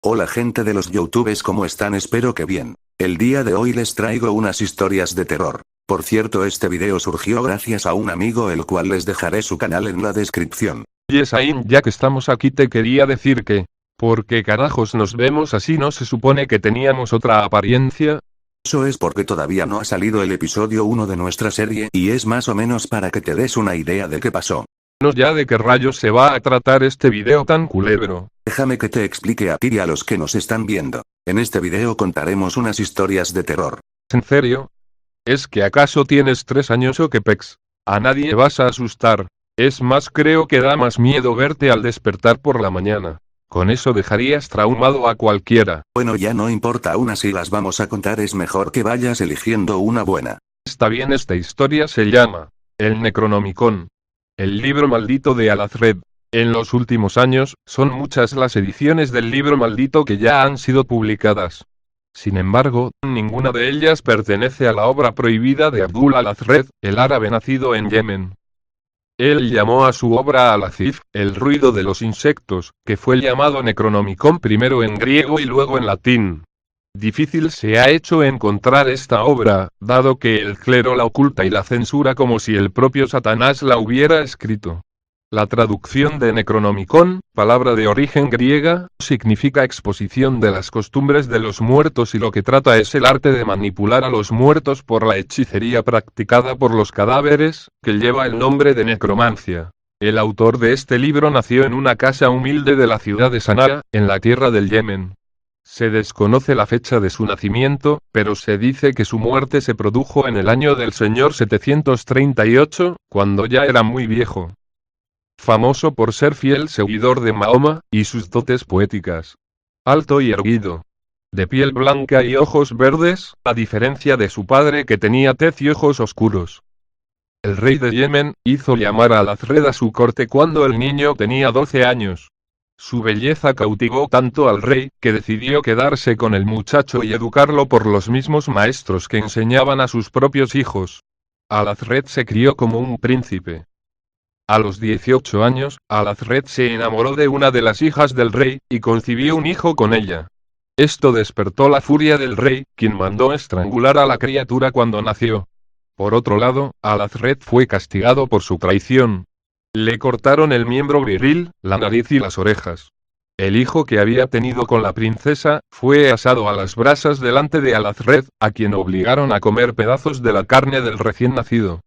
Hola gente de los YouTubes, ¿cómo están? Espero que bien. El día de hoy les traigo unas historias de terror. Por cierto, este video surgió gracias a un amigo, el cual les dejaré su canal en la descripción. Oye Sain, ya que estamos aquí te quería decir que... ¿Por qué carajos nos vemos así? ¿No se supone que teníamos otra apariencia? Eso es porque todavía no ha salido el episodio 1 de nuestra serie, y es más o menos para que te des una idea de qué pasó. No, ya de qué rayos se va a tratar este video tan culebro. Déjame que te explique a ti y a los que nos están viendo. En este video contaremos unas historias de terror. ¿En serio? ¿Es que acaso tienes 3 años o qué pex? A nadie vas a asustar. Es más, creo que da más miedo verte al despertar por la mañana. Con eso dejarías traumado a cualquiera. Bueno, ya no importa, aún así las vamos a contar, es mejor que vayas eligiendo una buena. Está bien, esta historia se llama El Necronomicon. El libro maldito de Alazred. En los últimos años, son muchas las ediciones del libro maldito que ya han sido publicadas. Sin embargo, ninguna de ellas pertenece a la obra prohibida de Abdul Alazred, el árabe nacido en Yemen. Él llamó a su obra Alazif, el ruido de los insectos, que fue llamado Necronomicon primero en griego y luego en latín. Difícil se ha hecho encontrar esta obra, dado que el clero la oculta y la censura como si el propio Satanás la hubiera escrito. La traducción de Necronomicon, palabra de origen griega, significa exposición de las costumbres de los muertos, y lo que trata es el arte de manipular a los muertos por la hechicería practicada por los cadáveres, que lleva el nombre de necromancia. El autor de este libro nació en una casa humilde de la ciudad de Sanaa, en la tierra del Yemen. Se desconoce la fecha de su nacimiento, pero se dice que su muerte se produjo en el año del Señor 738, cuando ya era muy viejo. Famoso por ser fiel seguidor de Mahoma, y sus dotes poéticas. Alto y erguido. De piel blanca y ojos verdes, a diferencia de su padre que tenía tez y ojos oscuros. El rey de Yemen hizo llamar a Alazred a su corte cuando el niño tenía 12 años. Su belleza cautivó tanto al rey, que decidió quedarse con el muchacho y educarlo por los mismos maestros que enseñaban a sus propios hijos. Alazred se crió como un príncipe. A los 18 años, Alazred se enamoró de una de las hijas del rey, y concibió un hijo con ella. Esto despertó la furia del rey, quien mandó estrangular a la criatura cuando nació. Por otro lado, Alazred fue castigado por su traición. Le cortaron el miembro viril, la nariz y las orejas. El hijo que había tenido con la princesa, fue asado a las brasas delante de Alazred, a quien obligaron a comer pedazos de la carne del recién nacido.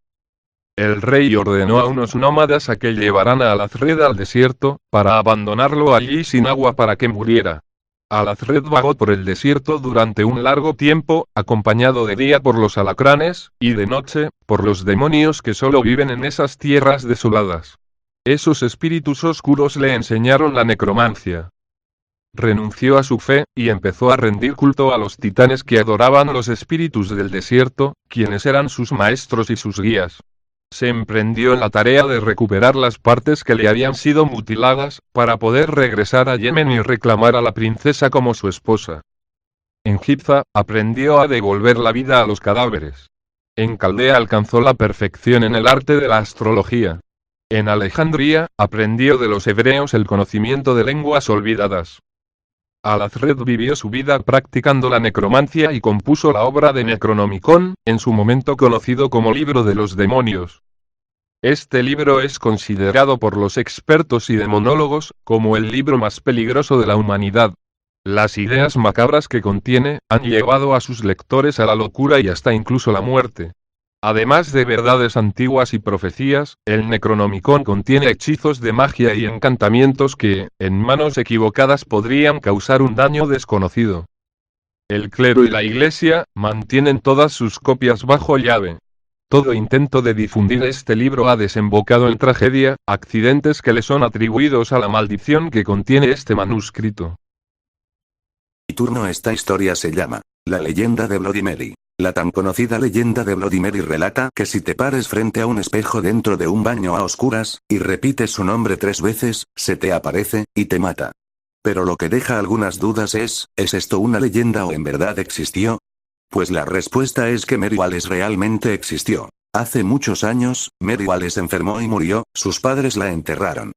El rey ordenó a unos nómadas a que llevaran a Alazred al desierto, para abandonarlo allí sin agua para que muriera. Alazred vagó por el desierto durante un largo tiempo, acompañado de día por los alacranes, y de noche, por los demonios que solo viven en esas tierras desoladas. Esos espíritus oscuros le enseñaron la necromancia. Renunció a su fe, y empezó a rendir culto a los titanes que adoraban los espíritus del desierto, quienes eran sus maestros y sus guías. Se emprendió en la tarea de recuperar las partes que le habían sido mutiladas, para poder regresar a Yemen y reclamar a la princesa como su esposa. En Giza, aprendió a devolver la vida a los cadáveres. En Caldea alcanzó la perfección en el arte de la astrología. En Alejandría, aprendió de los hebreos el conocimiento de lenguas olvidadas. Alazred vivió su vida practicando la necromancia y compuso la obra de Necronomicon, en su momento conocido como Libro de los Demonios. Este libro es considerado por los expertos y demonólogos, como el libro más peligroso de la humanidad. Las ideas macabras que contiene, han llevado a sus lectores a la locura y hasta incluso la muerte. Además de verdades antiguas y profecías, el Necronomicon contiene hechizos de magia y encantamientos que, en manos equivocadas, podrían causar un daño desconocido. El clero y la iglesia mantienen todas sus copias bajo llave. Todo intento de difundir este libro ha desembocado en tragedia, accidentes que le son atribuidos a la maldición que contiene este manuscrito. Mi turno. Esta historia se llama La leyenda de Bloody Mary. La tan conocida leyenda de Bloody Mary relata que si te pares frente a un espejo dentro de un baño a oscuras, y repites su nombre 3 veces, se te aparece, y te mata. Pero lo que deja algunas dudas ¿es esto una leyenda o en verdad existió? Pues la respuesta es que Mary Wallace realmente existió. Hace muchos años, Mary Wallace enfermó y murió, sus padres la enterraron.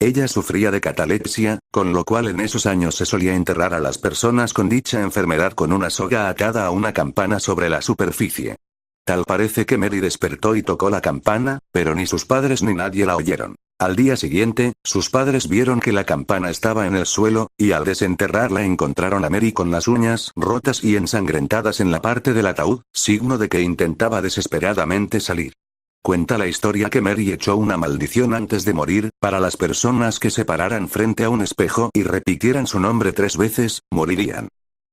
Ella sufría de catalepsia, con lo cual en esos años se solía enterrar a las personas con dicha enfermedad con una soga atada a una campana sobre la superficie. Tal parece que Mary despertó y tocó la campana, pero ni sus padres ni nadie la oyeron. Al día siguiente, sus padres vieron que la campana estaba en el suelo, y al desenterrarla encontraron a Mary con las uñas rotas y ensangrentadas en la parte del ataúd, signo de que intentaba desesperadamente salir. Cuenta la historia que Mary echó una maldición antes de morir, para las personas que se pararan frente a un espejo y repitieran su nombre 3 veces, morirían.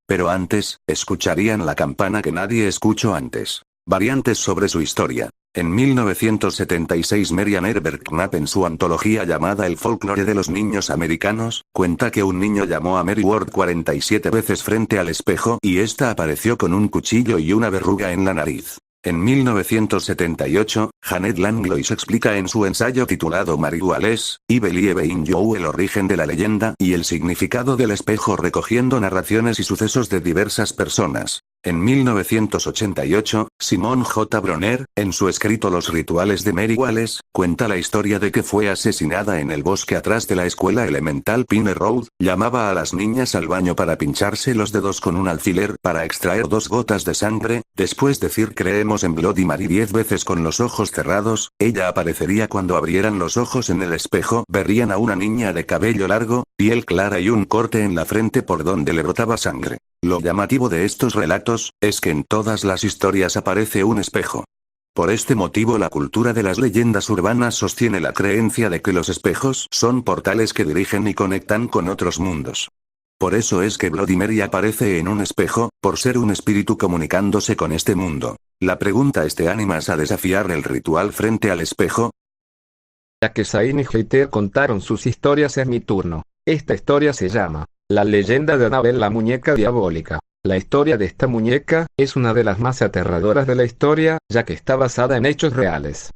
Pero antes, escucharían la campana que nadie escuchó antes. Variantes sobre su historia. En 1976 Marian Herbert Knapp en su antología llamada El folclore de los niños americanos, cuenta que un niño llamó a Mary Ward 47 veces frente al espejo y ésta apareció con un cuchillo y una verruga en la nariz. En 1978, Janet Langlois explica en su ensayo titulado Mary Wallace, I Believe in You el origen de la leyenda y el significado del espejo recogiendo narraciones y sucesos de diversas personas. En 1988, Simone J. Bronner, en su escrito Los rituales de Mary Wallace, cuenta la historia de que fue asesinada en el bosque atrás de la escuela elemental Pine Road, llamaba a las niñas al baño para pincharse los dedos con un alfiler para extraer 2 gotas de sangre, después decir creemos en Bloody Mary 10 veces con los ojos cerrados, ella aparecería cuando abrieran los ojos en el espejo, verían a una niña de cabello largo, piel clara y un corte en la frente por donde le brotaba sangre. Lo llamativo de estos relatos, es que en todas las historias aparece un espejo. Por este motivo la cultura de las leyendas urbanas sostiene la creencia de que los espejos son portales que dirigen y conectan con otros mundos. Por eso es que Bloody Mary aparece en un espejo, por ser un espíritu comunicándose con este mundo. La pregunta es: ¿te animas a desafiar el ritual frente al espejo? Ya que Zayn y Heather contaron sus historias, es mi turno. Esta historia se llama La leyenda de Annabelle la muñeca diabólica. La historia de esta muñeca es una de las más aterradoras de la historia, ya que está basada en hechos reales.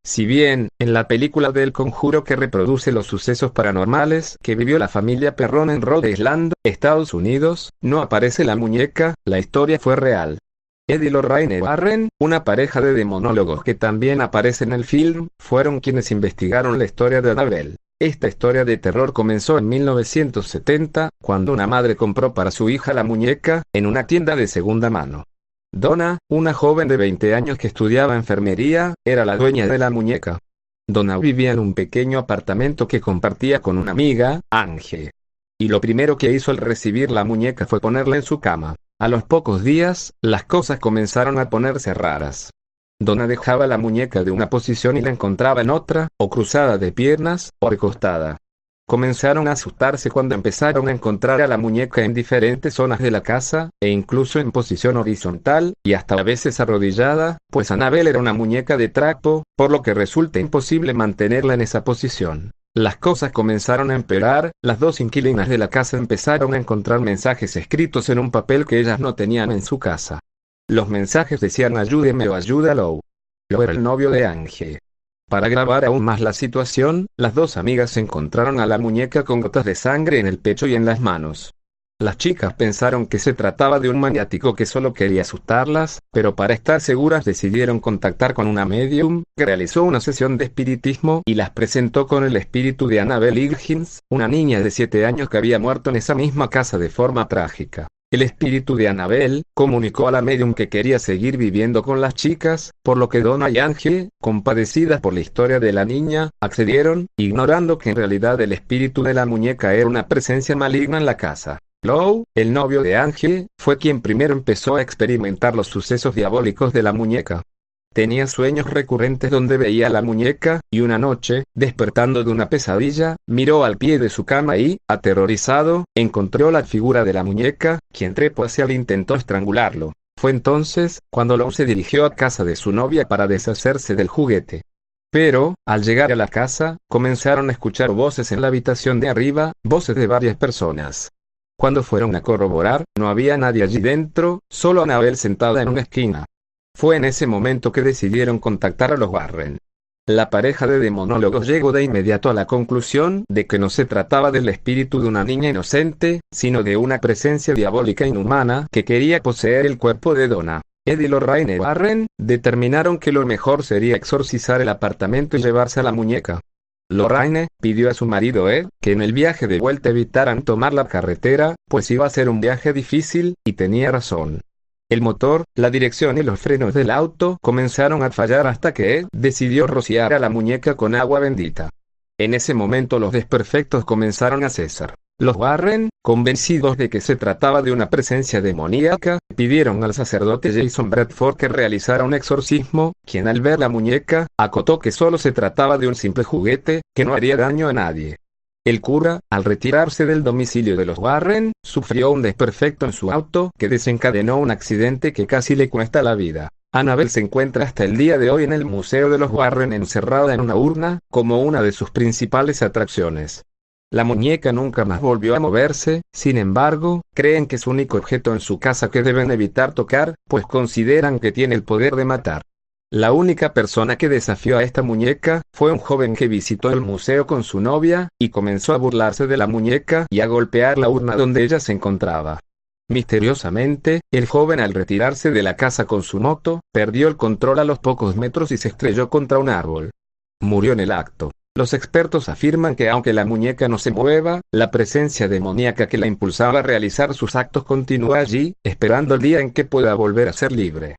Si bien, en la película del Conjuro que reproduce los sucesos paranormales que vivió la familia Perron en Rhode Island, Estados Unidos, no aparece la muñeca, la historia fue real. Ed y Lorraine Warren, una pareja de demonólogos que también aparece en el film, fueron quienes investigaron la historia de Annabelle. Esta historia de terror comenzó en 1970, cuando una madre compró para su hija la muñeca, en una tienda de segunda mano. Donna, una joven de 20 años que estudiaba enfermería, era la dueña de la muñeca. Donna vivía en un pequeño apartamento que compartía con una amiga, Angie. Y lo primero que hizo al recibir la muñeca fue ponerla en su cama. A los pocos días, las cosas comenzaron a ponerse raras. Donna dejaba la muñeca de una posición y la encontraba en otra, o cruzada de piernas, o recostada. Comenzaron a asustarse cuando empezaron a encontrar a la muñeca en diferentes zonas de la casa, e incluso en posición horizontal, y hasta a veces arrodillada, pues Annabelle era una muñeca de trapo, por lo que resulta imposible mantenerla en esa posición. Las cosas comenzaron a empeorar, las 2 inquilinas de la casa empezaron a encontrar mensajes escritos en un papel que ellas no tenían en su casa. Los mensajes decían ayúdeme o ayúdalo. Lo era el novio de Angie. Para agravar aún más la situación, las 2 amigas encontraron a la muñeca con gotas de sangre en el pecho y en las manos. Las chicas pensaron que se trataba de un maniático que solo quería asustarlas, pero para estar seguras decidieron contactar con una medium, que realizó una sesión de espiritismo y las presentó con el espíritu de Annabelle Higgins, una niña de 7 años que había muerto en esa misma casa de forma trágica. El espíritu de Annabelle comunicó a la medium que quería seguir viviendo con las chicas, por lo que Donna y Angie, compadecidas por la historia de la niña, accedieron, ignorando que en realidad el espíritu de la muñeca era una presencia maligna en la casa. Lou, el novio de Angie, fue quien primero empezó a experimentar los sucesos diabólicos de la muñeca. Tenía sueños recurrentes donde veía a la muñeca, y una noche, despertando de una pesadilla, miró al pie de su cama y, aterrorizado, encontró la figura de la muñeca, quien trepó hacia él e intentó estrangularlo. Fue entonces, cuando Lou se dirigió a casa de su novia para deshacerse del juguete. Pero, al llegar a la casa, comenzaron a escuchar voces en la habitación de arriba, voces de varias personas. Cuando fueron a corroborar, no había nadie allí dentro, solo Annabelle sentada en una esquina. Fue en ese momento que decidieron contactar a los Warren. La pareja de demonólogos llegó de inmediato a la conclusión de que no se trataba del espíritu de una niña inocente, sino de una presencia diabólica inhumana que quería poseer el cuerpo de Donna. Ed y Lorraine Warren determinaron que lo mejor sería exorcizar el apartamento y llevarse a la muñeca. Lorraine pidió a su marido Ed que en el viaje de vuelta evitaran tomar la carretera, pues iba a ser un viaje difícil, y tenía razón. El motor, la dirección y los frenos del auto comenzaron a fallar hasta que Ed decidió rociar a la muñeca con agua bendita. En ese momento los desperfectos comenzaron a cesar. Los Warren, convencidos de que se trataba de una presencia demoníaca, pidieron al sacerdote Jason Bradford que realizara un exorcismo, quien al ver la muñeca, acotó que solo se trataba de un simple juguete, que no haría daño a nadie. El cura, al retirarse del domicilio de los Warren, sufrió un desperfecto en su auto que desencadenó un accidente que casi le cuesta la vida. Annabelle se encuentra hasta el día de hoy en el Museo de los Warren encerrada en una urna, como una de sus principales atracciones. La muñeca nunca más volvió a moverse, sin embargo, creen que es un único objeto en su casa que deben evitar tocar, pues consideran que tiene el poder de matar. La única persona que desafió a esta muñeca fue un joven que visitó el museo con su novia, y comenzó a burlarse de la muñeca y a golpear la urna donde ella se encontraba. Misteriosamente, el joven al retirarse de la casa con su moto, perdió el control a los pocos metros y se estrelló contra un árbol. Murió en el acto. Los expertos afirman que aunque la muñeca no se mueva, la presencia demoníaca que la impulsaba a realizar sus actos continúa allí, esperando el día en que pueda volver a ser libre.